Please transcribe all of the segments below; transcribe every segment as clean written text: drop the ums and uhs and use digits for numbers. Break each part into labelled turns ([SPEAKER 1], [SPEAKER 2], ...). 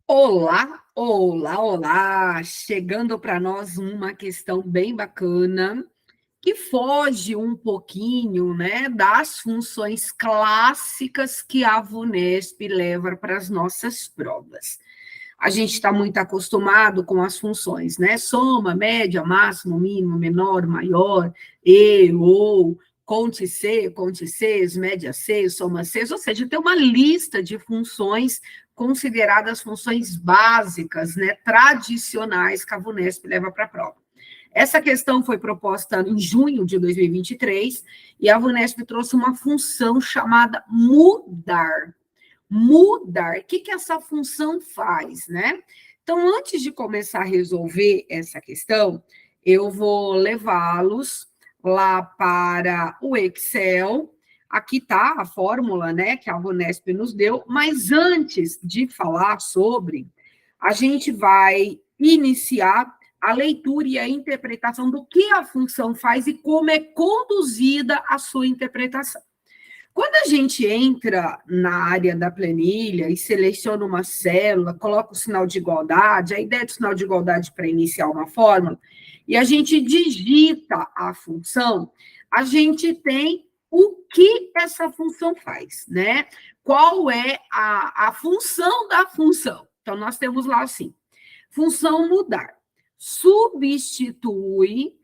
[SPEAKER 1] Olá, olá, olá! Chegando para nós uma questão bem bacana, que foge um pouquinho, né, das funções clássicas que a VUNESP leva para as nossas provas. A gente está muito acostumado com as funções, né? Soma, média, máximo, mínimo, menor, maior, e, ou, conte Cs, média C, soma Cs, ou seja, tem uma lista de funções consideradas funções básicas, né, tradicionais que a VUNESP leva para a prova. Essa questão foi proposta em junho de 2023 e a VUNESP trouxe uma função chamada mudar. Mudar, o que essa função faz, né? Então, antes de começar a resolver essa questão, eu vou levá-los lá para o Excel. Aqui está a fórmula, né, que a VUNESP nos deu, mas antes de falar sobre, a gente vai iniciar a leitura e a interpretação do que a função faz e como é conduzida a sua interpretação. Quando a gente entra na área da planilha e seleciona uma célula, coloca o sinal de igualdade, a ideia do sinal de igualdade para iniciar uma fórmula, e a gente digita a função, a gente tem o que essa função faz, né? Qual é a função da função? Então, nós temos lá assim, função mudar. Substitui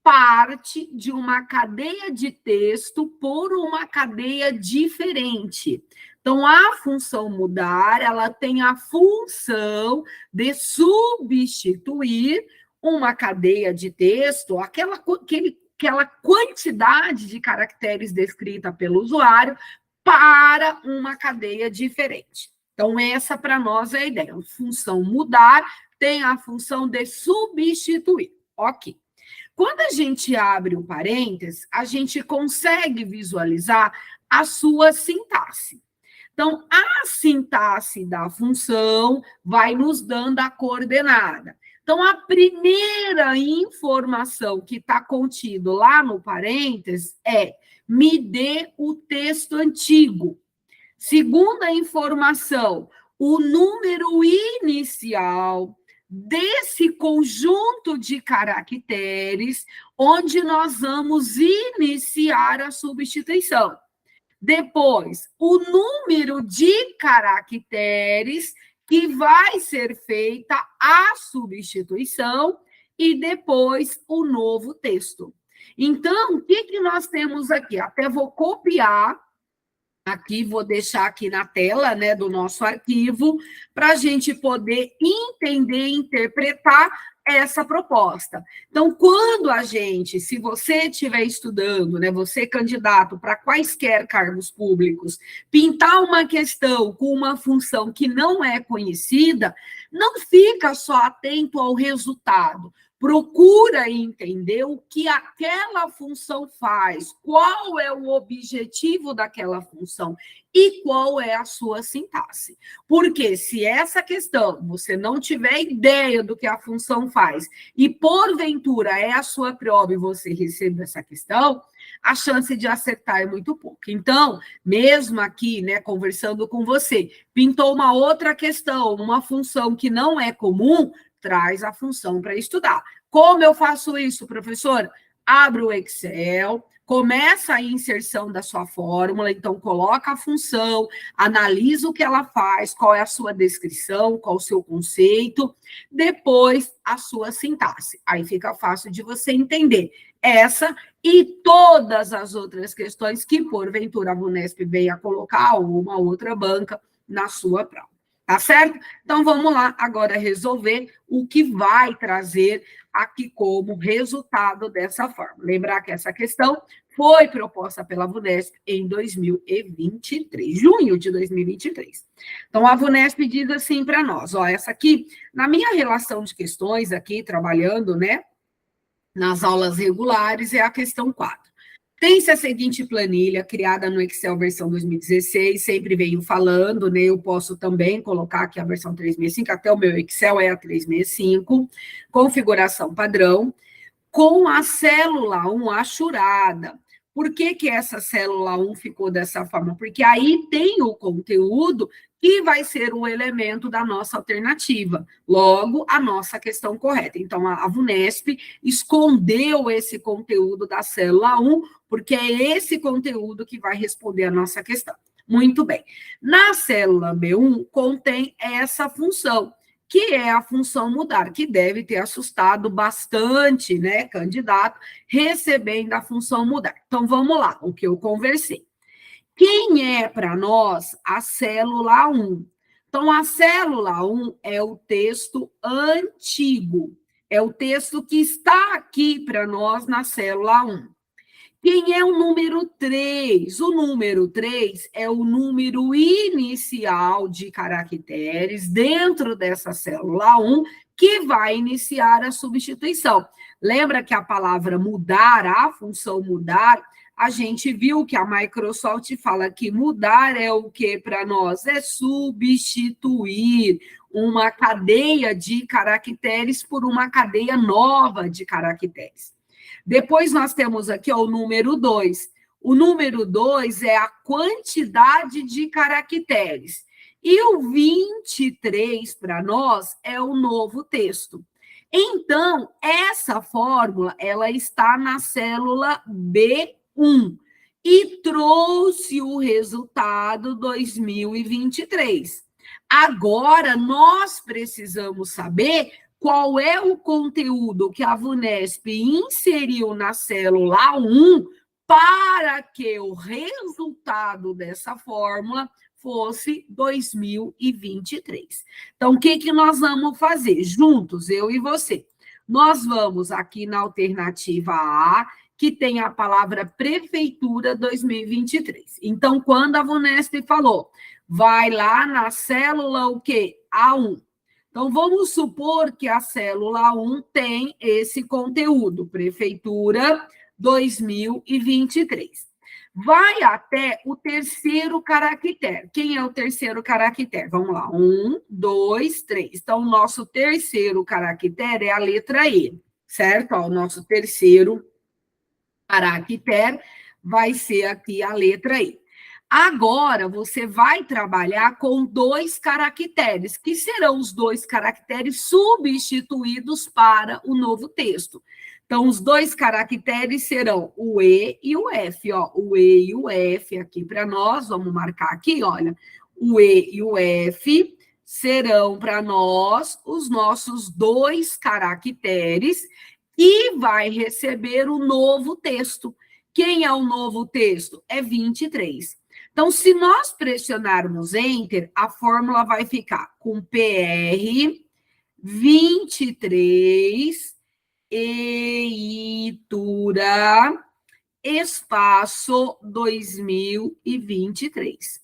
[SPEAKER 1] parte de uma cadeia de texto por uma cadeia diferente. Então, a função mudar, ela tem a função de substituir uma cadeia de texto, aquela quantidade de caracteres descrita pelo usuário, para uma cadeia diferente. Então, essa para nós é a ideia. A função mudar tem a função de substituir. Ok. Quando a gente abre o parênteses, a gente consegue visualizar a sua sintaxe. Então, a sintaxe da função vai nos dando a coordenada. Então, a primeira informação que está contido lá no parênteses é: me dê o texto antigo. Segunda informação, o número inicial desse conjunto de caracteres, onde nós vamos iniciar a substituição. Depois, o número de caracteres que vai ser feita a substituição e depois o novo texto. Então, o que nós temos aqui? Até vou copiar aqui, vou deixar aqui na tela, né, do nosso arquivo, para a gente poder entender e interpretar essa proposta. Então, quando a gente, se você estiver estudando, né, você candidato para quaisquer cargos públicos, pintar uma questão com uma função que não é conhecida, não fica só atento ao resultado, procura entender o que aquela função faz, qual é o objetivo daquela função e qual é a sua sintaxe. Porque se essa questão você não tiver ideia do que a função faz e porventura é a sua prova e você recebe essa questão, a chance de acertar é muito pouca. Então, mesmo aqui, né, conversando com você, pintou uma outra questão, uma função que não é comum, traz a função para estudar. Como eu faço isso, professor? Abre o Excel, começa a inserção da sua fórmula, então coloca a função, analisa o que ela faz, qual é a sua descrição, qual o seu conceito, depois a sua sintaxe. Aí fica fácil de você entender essa e todas as outras questões que, porventura, a VUNESP venha colocar ou uma outra banca na sua prova. Tá certo? Então, vamos lá agora resolver o que vai trazer aqui como resultado dessa forma. Lembrar que essa questão foi proposta pela VUNESP em 2023, junho de 2023. Então, a VUNESP diz assim para nós, ó, essa aqui, na minha relação de questões aqui, trabalhando, né, nas aulas regulares, é a questão 4. Tem-se a seguinte planilha, criada no Excel versão 2016, sempre venho falando, né? Eu posso também colocar aqui a versão 365, até o meu Excel é a 365, configuração padrão, com a célula 1 achurada. Por que essa célula 1 ficou dessa forma? Porque aí tem o conteúdo que vai ser o elemento da nossa alternativa. Logo, a nossa questão correta. Então, a VUNESP escondeu esse conteúdo da célula 1, porque é esse conteúdo que vai responder a nossa questão. Muito bem. Na célula B1, contém essa função, que é a função mudar, que deve ter assustado bastante, né, candidato, recebendo a função mudar. Então, vamos lá, o que eu conversei. Quem é para nós a célula 1? Então, a célula 1 é o texto antigo, é o texto que está aqui para nós na célula 1. Quem é o número 3? O número 3 é o número inicial de caracteres dentro dessa célula 1 que vai iniciar a substituição. Lembra que a palavra mudar, a função mudar, a gente viu que a Microsoft fala que mudar é o que para nós? É substituir uma cadeia de caracteres por uma cadeia nova de caracteres. Depois nós temos aqui ó, o número 2. O número 2 é a quantidade de caracteres. E o 23, para nós, é o novo texto. Então, essa fórmula, ela está na célula B1 e trouxe o resultado 2023. Agora, nós precisamos saber qual é o conteúdo que a VUNESP inseriu na célula 1 para que o resultado dessa fórmula fosse 2023. Então, o que nós vamos fazer? Juntos, eu e você. Nós vamos aqui na alternativa A, que tem a palavra Prefeitura 2023. Então, quando a VUNESP falou, vai lá na célula o quê? A1. Então, vamos supor que a célula 1 tem esse conteúdo, Prefeitura 2023. Vai até o terceiro caractere. Quem é o terceiro caractere? Vamos lá, 1, 2, 3. Então, o nosso terceiro caractere é a letra E, certo? Ó, o nosso terceiro caractere vai ser aqui a letra E. Agora, você vai trabalhar com 2 caracteres, que serão os 2 caracteres substituídos para o novo texto. Então, os 2 caracteres serão o E e o F. Ó, o E e o F aqui para nós, vamos marcar aqui, olha. O E e o F serão para nós os nossos 2 caracteres e vai receber o novo texto. Quem é o novo texto? É 23. Então, se nós pressionarmos Enter, a fórmula vai ficar com PR 23, Eitura, espaço 2023.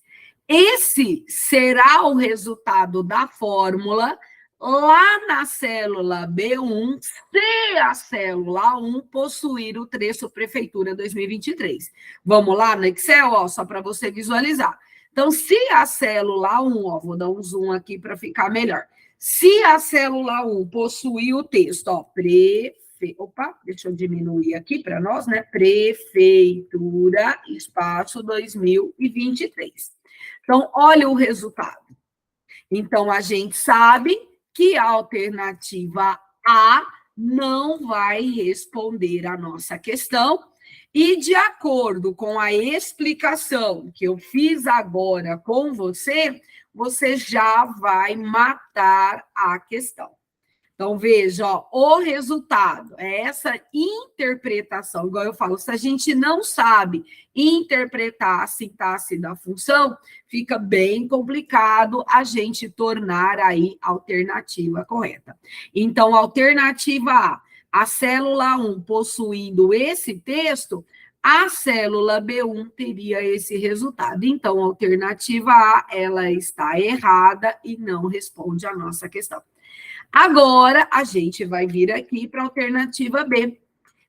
[SPEAKER 1] Esse será o resultado da fórmula lá na célula B1, se a célula 1 possuir o trecho Prefeitura 2023. Vamos lá no Excel, ó, só para você visualizar. Então, se a célula 1, ó, vou dar um zoom aqui para ficar melhor. Se a célula 1 possuir o texto, ó, opa, deixa eu diminuir aqui para nós, né? Prefeitura, espaço 2023. Então, olha o resultado. Então, a gente sabe que a alternativa A não vai responder a nossa questão, e de acordo com a explicação que eu fiz agora com você, você já vai matar a questão. Então, veja, ó, o resultado é essa interpretação, igual eu falo, se a gente não sabe interpretar a sintaxe da função, fica bem complicado a gente tornar aí a alternativa correta. Então, alternativa A célula 1 possuindo esse texto, a célula B1 teria esse resultado. Então, a alternativa A, ela está errada e não responde a nossa questão. Agora, a gente vai vir aqui para a alternativa B.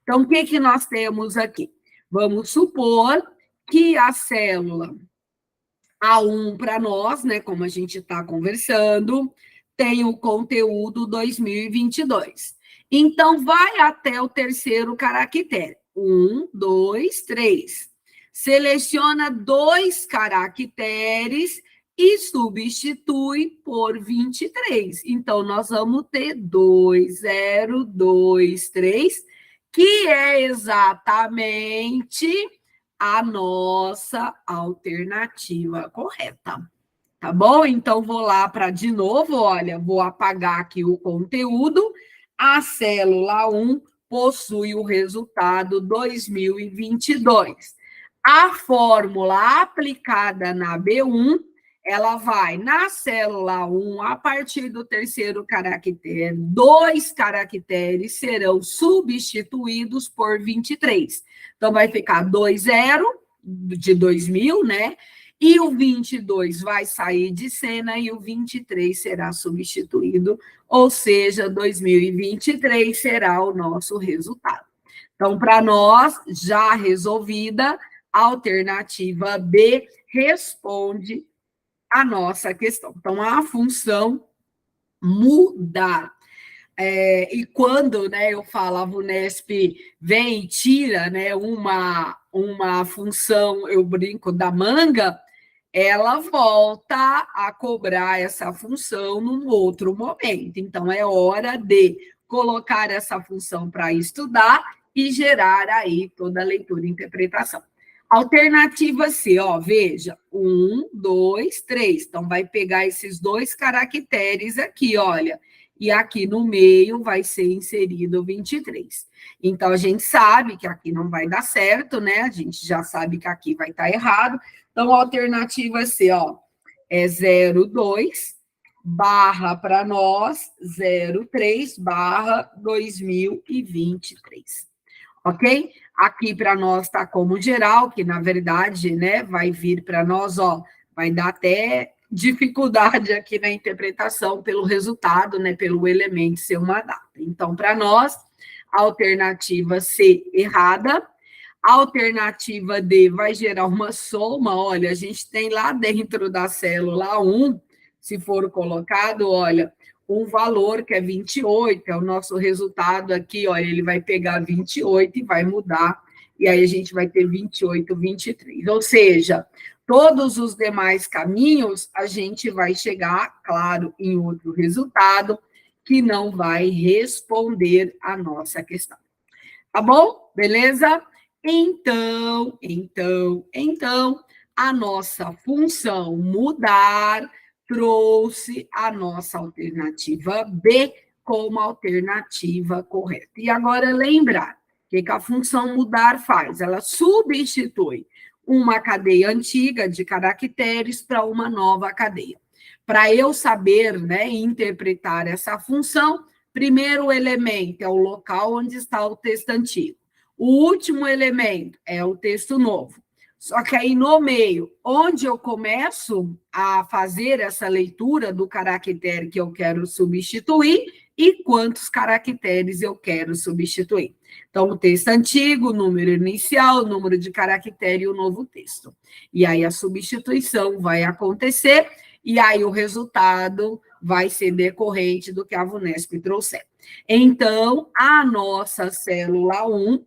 [SPEAKER 1] Então, o que nós temos aqui? Vamos supor que a célula A1 para nós, né, como a gente está conversando, tem o conteúdo 2022. Então, vai até o terceiro caractere. 1, 2, 3. Seleciona 2 caracteres e substitui por 23. Então, nós vamos ter 2023, que é exatamente a nossa alternativa correta. Tá bom? Então, vou lá para, de novo, olha, vou apagar aqui o conteúdo. A célula 1 possui o resultado 2022. A fórmula aplicada na B1, ela vai na célula 1, a partir do terceiro caractere, 2 caracteres serão substituídos por 23. Então, vai ficar 20 de 2000, né? E o 22 vai sair de cena e o 23 será substituído, ou seja, 2023 será o nosso resultado. Então, para nós, já resolvida, a alternativa B responde a nossa questão. Então, a função mudar. E quando, né, eu falo, a VUNESP vem e tira, né, uma função, eu brinco, da manga, ela volta a cobrar essa função num outro momento. Então, é hora de colocar essa função para estudar e gerar aí toda a leitura e interpretação. Alternativa C, ó, veja, 1, 2, 3. Então, vai pegar esses 2 caracteres aqui, olha, e aqui no meio vai ser inserido 23. Então, a gente sabe que aqui não vai dar certo, né? A gente já sabe que aqui vai estar errado. Então, a alternativa C, ó, é 02, barra para nós, 03, barra 2023. Ok? Aqui para nós está como geral, que na verdade, né, vai vir para nós, ó, vai dar até dificuldade aqui na interpretação pelo resultado, né, pelo elemento ser uma data. Então, para nós, a alternativa C errada, a alternativa D vai gerar uma soma, olha, a gente tem lá dentro da célula 1, se for colocado, olha, um valor que é 28, é o nosso resultado aqui, olha, ele vai pegar 28 e vai mudar, e aí a gente vai ter 28, 23. Ou seja, todos os demais caminhos, a gente vai chegar, claro, em outro resultado, que não vai responder a nossa questão. Tá bom? Beleza? Então, a nossa função mudar trouxe a nossa alternativa B como alternativa correta. E agora lembrar, o que a função mudar faz? Ela substitui uma cadeia antiga de caracteres para uma nova cadeia. Para eu saber, né, interpretar essa função, primeiro elemento é o local onde está o texto antigo. O último elemento é o texto novo. Só que aí no meio, onde eu começo a fazer essa leitura do caractere que eu quero substituir e quantos caracteres eu quero substituir. Então, o texto antigo, o número inicial, o número de caractere e o novo texto. E aí a substituição vai acontecer e aí o resultado vai ser decorrente do que a VUNESP trouxer. Então, a nossa célula 1,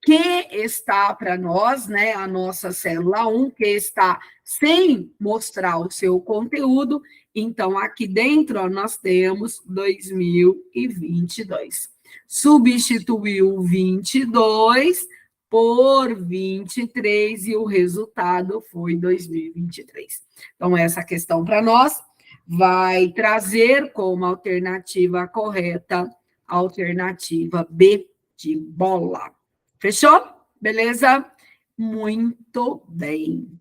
[SPEAKER 1] que está para nós, né, a nossa célula 1, que está sem mostrar o seu conteúdo, então aqui dentro ó, nós temos 2022. Substituiu 22 por 23 e o resultado foi 2023. Então, essa questão para nós vai trazer como alternativa correta a alternativa B de bola. Fechou? Beleza? Muito bem.